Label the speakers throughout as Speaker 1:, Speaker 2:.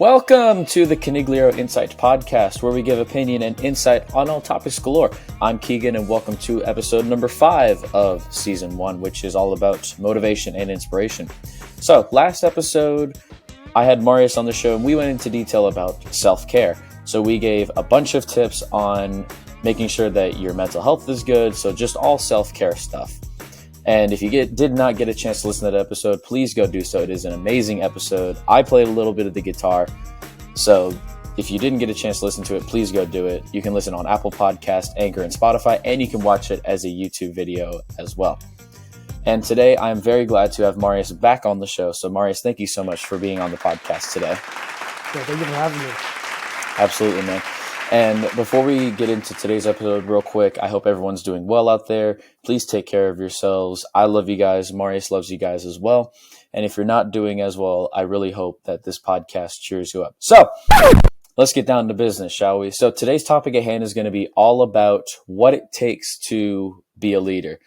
Speaker 1: Welcome to the Conigliaro Insight Podcast, where we give opinion and insight on all topics galore. I'm Keegan, and welcome to episode number 5 of season 1, which is all about motivation and inspiration. So, last episode, I had Marius on the show, and we went into detail about self-care. So we gave a bunch of tips on making sure that your mental health is good, so just all self-care stuff. And if you did not get a chance to listen to that episode, please go do so. It is an amazing episode. I played a little bit of the guitar. So if you didn't get a chance to listen to it, please go do it. You can listen on Apple Podcasts, Anchor, and Spotify, and you can watch it as a YouTube video as well. And today, I'm very glad to have Marius back on the show. So Marius, thank you so much for being on the podcast today.
Speaker 2: Yeah, thank you for having me.
Speaker 1: Absolutely, man. And before we get into today's episode real quick, I hope everyone's doing well out there. Please take care of yourselves. I love you guys. Marius loves you guys as well. And if you're not doing as well, I really hope that this podcast cheers you up. So let's get down to business, shall we? So today's topic at hand is going to be all about what it takes to be a leader.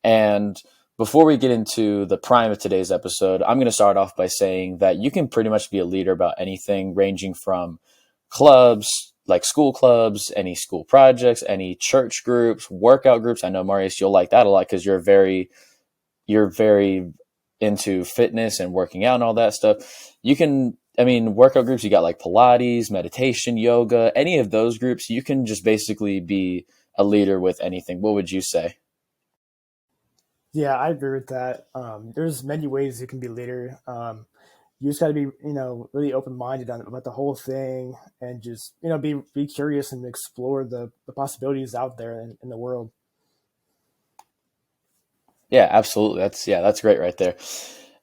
Speaker 1: And before we get into the prime of today's episode, I'm going to start off by saying that you can pretty much be a leader about anything, ranging from clubs, like school clubs, any school projects, any church groups, workout groups. I know, Marius, you'll like that a lot because you're very into fitness and working out and all that stuff. Workout groups, you got like Pilates, meditation, yoga, any of those groups, you can just basically be a leader with anything. What would you say?
Speaker 2: Yeah, I agree with that. There's many ways you can be a leader. You just got to be, really open-minded about the whole thing, and just, be curious and explore the possibilities out there in the world.
Speaker 1: Yeah, absolutely. That's great right there.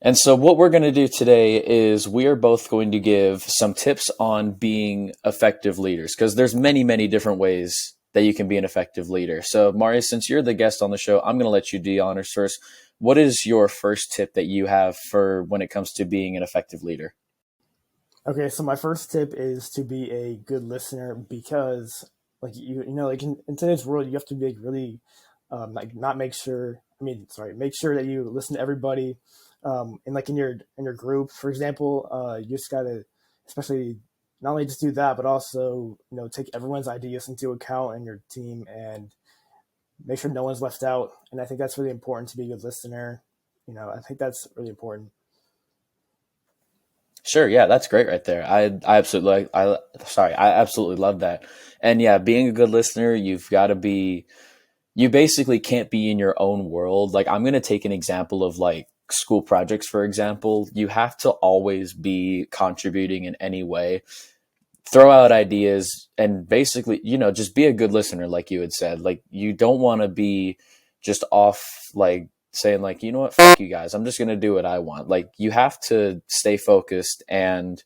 Speaker 1: And so what we're going to do today is we are both going to give some tips on being effective leaders, because there's many, many different ways that you can be an effective leader. So Marius, since you're the guest on the show, I'm going to let you do the honors first. What is your first tip that you have for when it comes to being an effective leader?
Speaker 2: Okay, so my first tip is to be a good listener, because in today's world, you have to be really make sure that you listen to everybody. And in your group, for example, you just gotta, especially, not only just do that, but also, take everyone's ideas into account in your team and make sure no one's left out. And I think that's really important, to be a good listener. I think that's really important.
Speaker 1: Sure. Yeah, that's great right there. I absolutely love that. And yeah, being a good listener, you basically can't be in your own world. Like, I'm going to take an example of like school projects, for example. You have to always be contributing in any way, throw out ideas, and basically, just be a good listener, like you had said. Like, you don't want to be just off, like, saying like, you know what, fuck you guys, I'm just going to do what I want. Like, you have to stay focused and,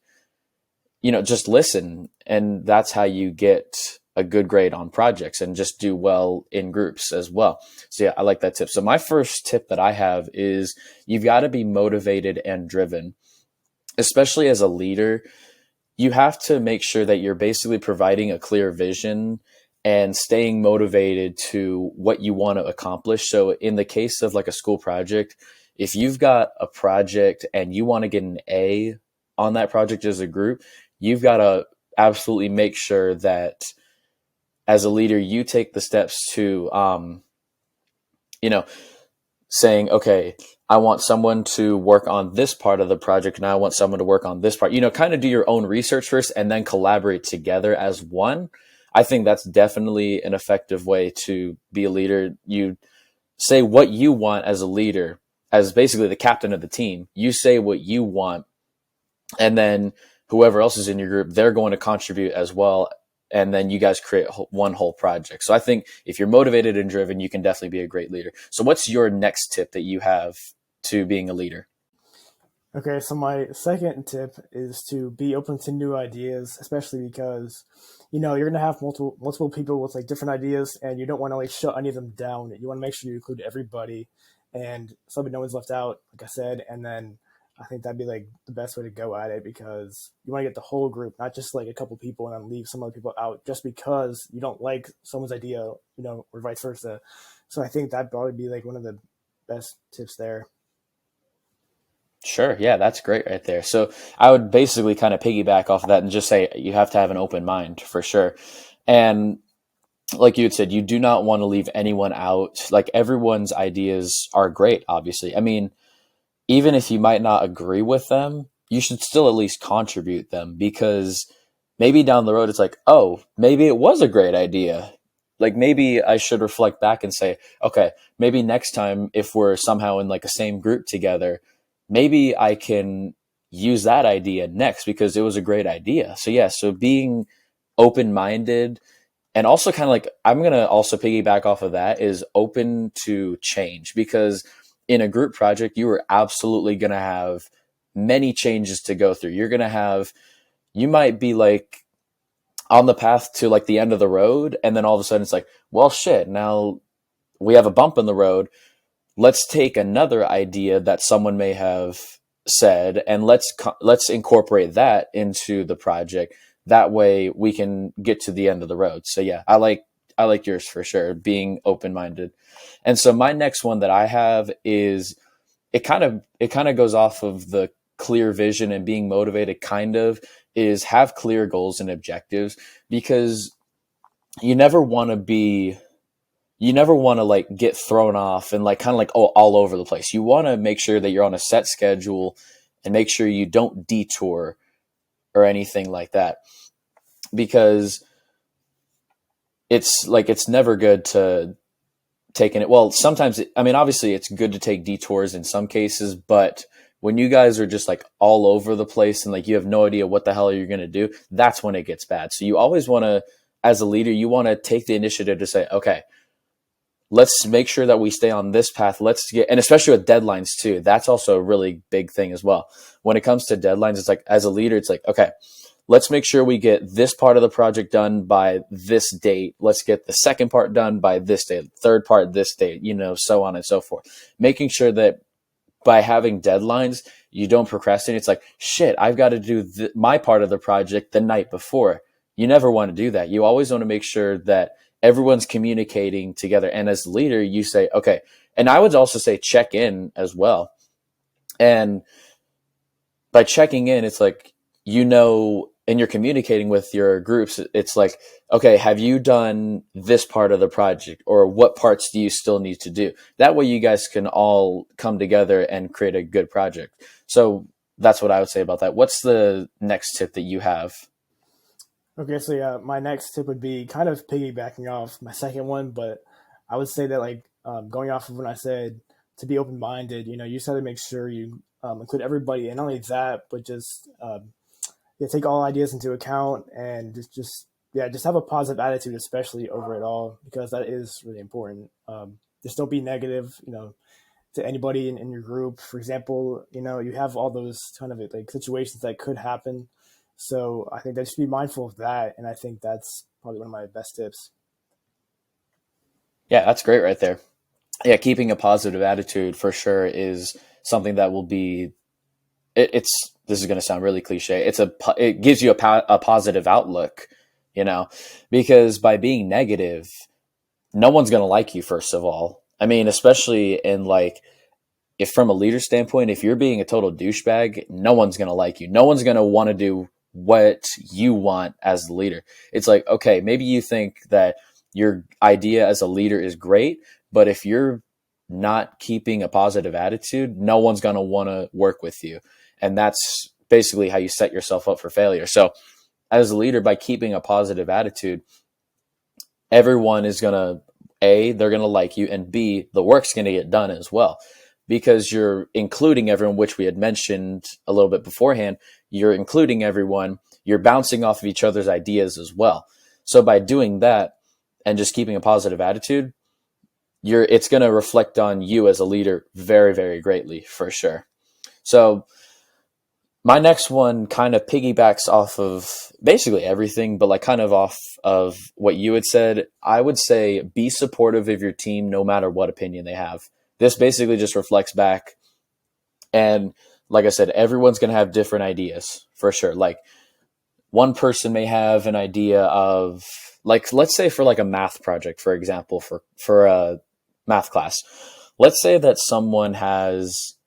Speaker 1: just listen. And that's how you get a good grade on projects and just do well in groups as well. So yeah, I like that tip. So my first tip that I have is you've got to be motivated and driven, especially as a leader. You have to make sure that you're basically providing a clear vision and staying motivated to what you want to accomplish. So in the case of like a school project, if you've got a project and you want to get an A on that project as a group, you've got to absolutely make sure that as a leader, you take the steps to, saying, okay, I want someone to work on this part of the project and I want someone to work on this part, kind of do your own research first and then collaborate together as one. I think that's definitely an effective way to be a leader. You say what you want as a leader, as basically the captain of the team. You say what you want, and then whoever else is in your group, they're going to contribute as well. And then you guys create one whole project. So I think if you're motivated and driven, you can definitely be a great leader. So what's your next tip that you have to being a leader?
Speaker 2: Okay, so my second tip is to be open to new ideas, especially because, you're going to have multiple people with like different ideas, and you don't want to like shut any of them down. You want to make sure you include everybody, and so no one's left out, like I said. And then I think that'd be like the best way to go at it, because you want to get the whole group, not just like a couple people and then leave some other people out just because you don't like someone's idea, or vice versa. So I think that'd probably be like one of the best tips there.
Speaker 1: Sure. Yeah, that's great right there. So I would basically kind of piggyback off of that and just say you have to have an open mind for sure. And like you had said, you do not want to leave anyone out. Like everyone's ideas are great, obviously. I mean, even if you might not agree with them, you should still at least contribute them because maybe down the road it's like, oh, maybe it was a great idea. Like maybe I should reflect back and say, okay, maybe next time if we're somehow in like a same group together, maybe I can use that idea next because it was a great idea. So yeah, so being open minded and also kind of like I'm going to also piggyback off of that is open to change because in a group project you are absolutely going to have many changes to go through. You're going to have you might be like on the path to like the end of the road and then all of a sudden it's like, well shit, now we have a bump in the road. Let's take another idea that someone may have said and let's incorporate that into the project. That way we can get to the end of the road. So yeah, I like yours for sure, being open minded. And so my next one that I have is it kind of goes off of the clear vision and being motivated kind of is have clear goals and objectives because you never want to be you never want to like get thrown off and like kind of like all over the place. You want to make sure that you're on a set schedule and make sure you don't detour or anything like that because it's never good to taking it. Well, sometimes, I mean, obviously it's good to take detours in some cases, but when you guys are just like all over the place and like you have no idea what the hell you're going to do, that's when it gets bad. So you always want to, as a leader, you want to take the initiative to say, okay, let's make sure that we stay on this path. Let's get, and especially with deadlines too, that's also a really big thing as well. When it comes to deadlines, it's like, as a leader, it's like, okay, let's make sure we get this part of the project done by this date. Let's get the second part done by this date, third part this date, so on and so forth. Making sure that by having deadlines, you don't procrastinate. It's like, shit, I've got to do my part of the project the night before. You never want to do that. You always want to make sure that everyone's communicating together. And as the leader, you say, okay, and I would also say check in as well. And by checking in, it's like, and you're communicating with your groups, it's like, okay, have you done this part of the project or what parts do you still need to do? That way you guys can all come together and create a good project. So that's what I would say about that. What's the next tip that you have?
Speaker 2: Okay, so yeah, my next tip would be kind of piggybacking off my second one, but I would say that like going off of when I said to be open minded, you just have to make sure you include everybody, and not only that, but just yeah, take all ideas into account and just have a positive attitude, especially over it all, because that is really important. Just don't be negative, to anybody in your group. For example, you have all those kind of like situations that could happen. So I think that just be mindful of that. And I think that's probably one of my best tips.
Speaker 1: Yeah, that's great right there. Yeah, keeping a positive attitude for sure is something that will be it's this is going to sound really cliche. It gives you a positive outlook, you know, because by being negative, no one's going to like you first of all. I mean, especially in like if from a leader standpoint, if you're being a total douchebag, no one's going to like you. No one's going to want to do what you want as the leader. It's like, okay, maybe you think that your idea as a leader is great, but if you're not keeping a positive attitude, no one's going to want to work with you. And that's basically how you set yourself up for failure. So as a leader, by keeping a positive attitude, everyone is going to, A, they're going to like you, and B, the work's going to get done as well. Because you're including everyone, which we had mentioned a little bit beforehand, you're including everyone, you're bouncing off of each other's ideas as well. So by doing that and just keeping a positive attitude, it's going to reflect on you as a leader very, very greatly for sure. So my next one kind of piggybacks off of basically everything, but like kind of off of what you had said. I would say be supportive of your team no matter what opinion they have. This basically just reflects back. And like I said, everyone's going to have different ideas for sure. Like one person may have an idea of like, let's say for like a math project, for example, for a math class, let's say that someone has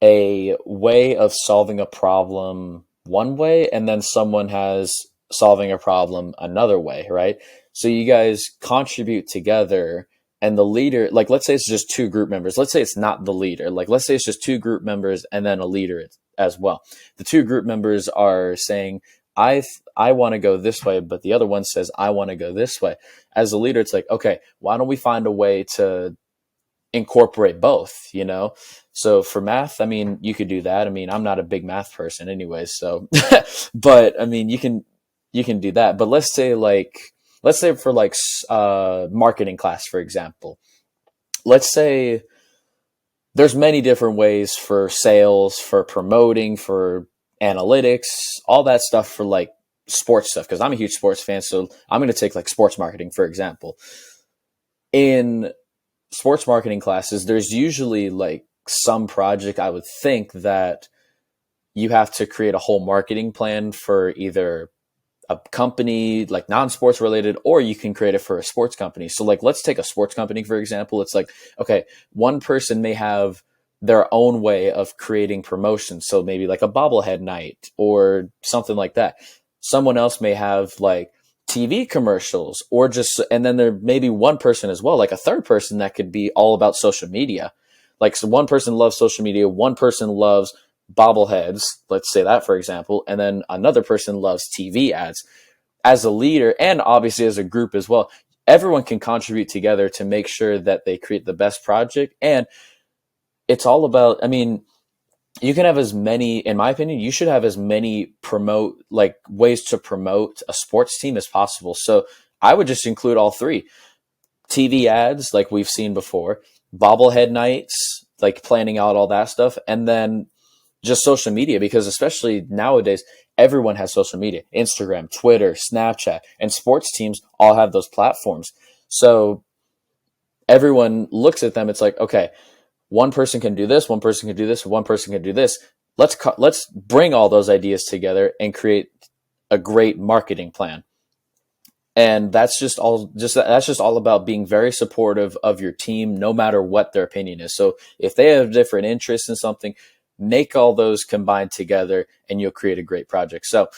Speaker 1: a way of solving a problem one way, and then someone has solving a problem another way, right? So you guys contribute together, and the leader, like, let's say it's just two group members. Let's say it's not the leader. Like, let's say it's just two group members and then a leader as well. The two group members are saying, I want to go this way, but the other one says, I want to go this way. As a leader, it's like, okay, why don't we find a way to incorporate both, you know? So for math, I mean, you could do that. I mean, I'm not a big math person anyways, so but I mean, you can do that. But let's say for like marketing class, for example. Let's say there's many different ways for sales, for promoting, for analytics, all that stuff for like sports stuff, because I'm a huge sports fan, so I'm going to take like sports marketing, for example. In sports marketing classes, there's usually like some project, I would think, that you have to create a whole marketing plan for either a company like non-sports related, or you can create it for a sports company. So like, let's take a sports company, for example. It's like, okay, one person may have their own way of creating promotions. So maybe like a bobblehead night or something like that. Someone else may have like TV commercials, or just, and then there may be one person as well, like a third person that could be all about social media. Like, so one person loves social media, one person loves bobbleheads, let's say that, for example, and then another person loves TV ads. As a leader, and obviously as a group as well, everyone can contribute together to make sure that they create the best project. And it's all about, I mean, you can have as many, in my opinion, you should have as many ways to promote a sports team as possible. So I would just include all three: TV ads, like we've seen before, bobblehead nights, like planning out all that stuff, and then just social media, because especially nowadays, everyone has social media: Instagram, Twitter, Snapchat, and sports teams all have those platforms. So everyone looks at them. It's like, okay, one person can do this, one person can do this, one person can do this. Let's bring all those ideas together and create a great marketing plan. And that's just all about being very supportive of your team, no matter what their opinion is. So if they have different interests in something, make all those combined together and you'll create a great project. So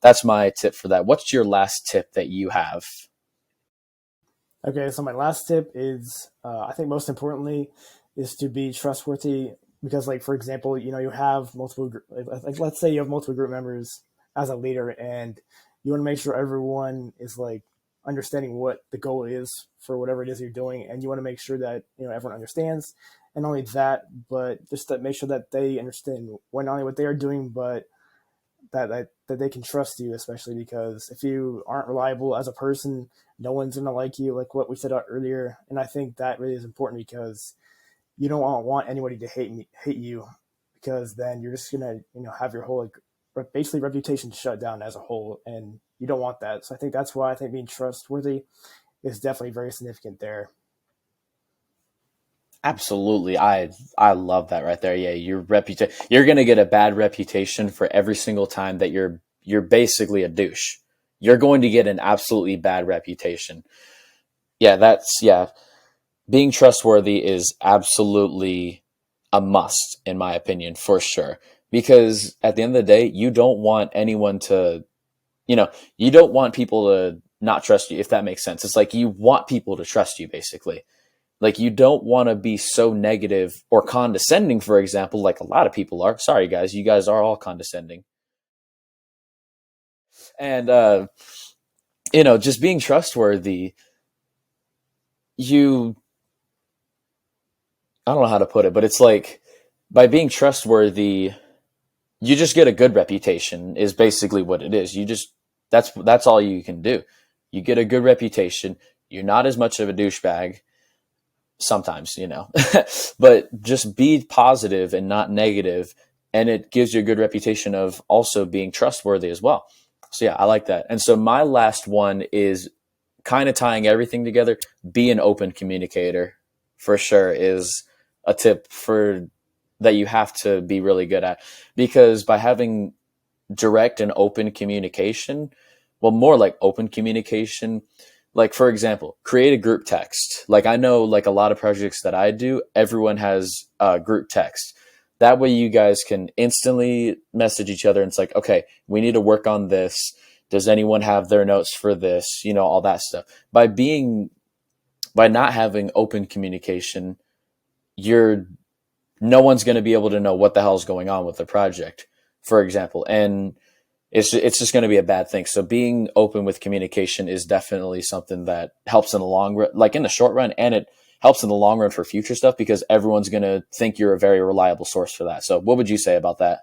Speaker 1: that's my tip for that. What's your last tip that you have?
Speaker 2: Okay, so my last tip is, I think most importantly, is to be trustworthy. Because, like, for example, you have multiple, like, let's say you have multiple group members as a leader, and you want to make sure everyone is like understanding what the goal is for whatever it is you're doing, and you want to make sure that everyone understands. And not only that, but just to make sure that they understand not only what they are doing, but that they can trust you, especially because if you aren't reliable as a person, no one's gonna like you, like what we said earlier. And I think that really is important, because you don't want anybody to hate you, because then you're just gonna have your whole basically reputation shut down as a whole, and you don't want that. So I think that's why I think being trustworthy is definitely very significant there.
Speaker 1: Absolutely. I love that right there. Yeah, your reputation, you're going to get a bad reputation for every single time that you're basically a douche. You're going to get an absolutely bad reputation. Yeah, being trustworthy is absolutely a must, in my opinion, for sure. Because at the end of the day, you don't want anyone to, you don't want people to not trust you, if that makes sense. It's like you want people to trust you, basically. Like, you don't want to be so negative or condescending, for example, like a lot of people are. Sorry, guys, you guys are all condescending. And, just being trustworthy, you, I don't know how to put it, but it's like, by being trustworthy, you just get a good reputation, is basically what it is. That's all you can do. You get a good reputation. You're not as much of a douchebag sometimes, but just be positive and not negative, and it gives you a good reputation of also being trustworthy as well. So yeah, I like that. And so my last one is kind of tying everything together. Be an open communicator, for sure, is a tip for that you have to be really good at, because by having direct and open communication, well, more like open communication, like, for example, create a group text. Like, I know, like, a lot of projects that I do, everyone has group text. That way you guys can instantly message each other and it's like, okay, we need to work on this. Does anyone have their notes for this? You know, all that stuff. By not having open communication, no one's going to be able to know what the hell is going on with the project, for example. And it's just going to be a bad thing. So being open with communication is definitely something that helps in the long run, like in the short run, and it helps in the long run for future stuff because everyone's going to think you're a very reliable source for that. So what would you say about that?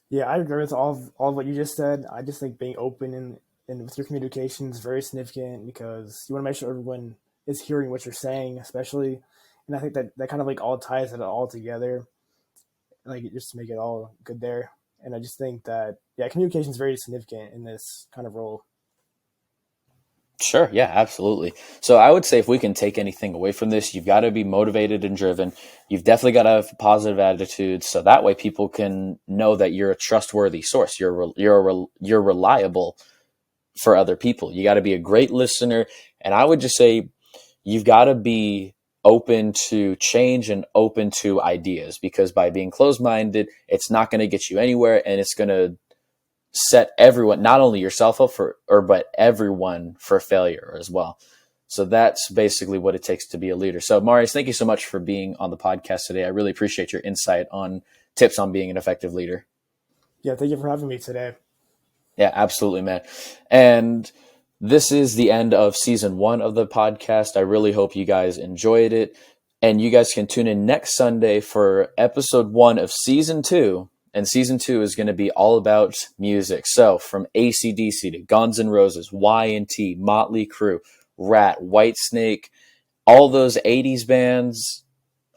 Speaker 2: Yeah, I agree with all of what you just said. I just think being open and with your communication is very significant because you want to make sure everyone is hearing what you're saying, especially. And I think that kind of like all ties it all together, like just to make it all good there. And I just think that, yeah, communication is very significant in this kind of role.
Speaker 1: Sure. Yeah, absolutely. So I would say if we can take anything away from this, you've got to be motivated and driven. You've definitely got to have a positive attitude. So that way people can know that you're a trustworthy source. You're reliable for other people. You got to be a great listener. And I would just say you've got to be open to change and open to ideas, because by being closed-minded, it's not going to get you anywhere, and it's going to set everyone, not only yourself up but everyone for failure as well. So that's basically what it takes to be a leader. So Marius, thank you so much for being on the podcast today. I really appreciate your insight on tips on being an effective leader.
Speaker 2: Yeah, thank you for having me today.
Speaker 1: Yeah, absolutely, man. And this is the end of season 1 of the podcast. I really hope you guys enjoyed it. And you guys can tune in next Sunday for episode 1 of season 2. And season 2 is going to be all about music. So from AC/DC to Guns N' Roses, Y&T, Motley Crue, Rat, Whitesnake, all those 80s bands,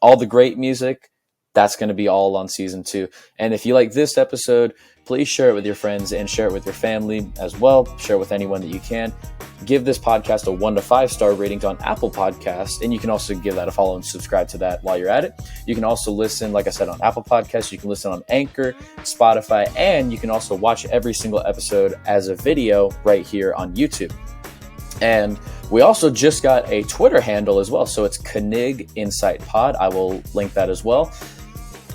Speaker 1: all the great music, that's going to be all on season 2. And if you like this episode, please share it with your friends and share it with your family as well. Share it with anyone that you can. Give this podcast a 1 to 5 star rating on Apple Podcasts, and you can also give that a follow and subscribe to that while you're at it. You can also listen, like I said, on Apple Podcasts. You can listen on Anchor, Spotify, and you can also watch every single episode as a video right here on YouTube. And we also just got a Twitter handle as well, so it's Conig Insight Pod. I will link that as well.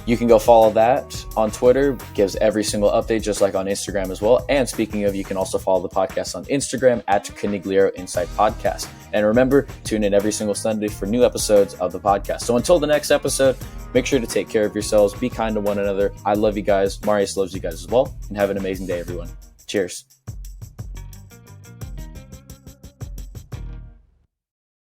Speaker 1: You can go follow that on Twitter. Gives every single update, just like on Instagram as well. And speaking of, you can also follow the podcast on Instagram at Conigliaro Insight Podcast. And remember, tune in every single Sunday for new episodes of the podcast. So until the next episode, make sure to take care of yourselves. Be kind to one another. I love you guys. Marius loves you guys as well. And have an amazing day, everyone. Cheers.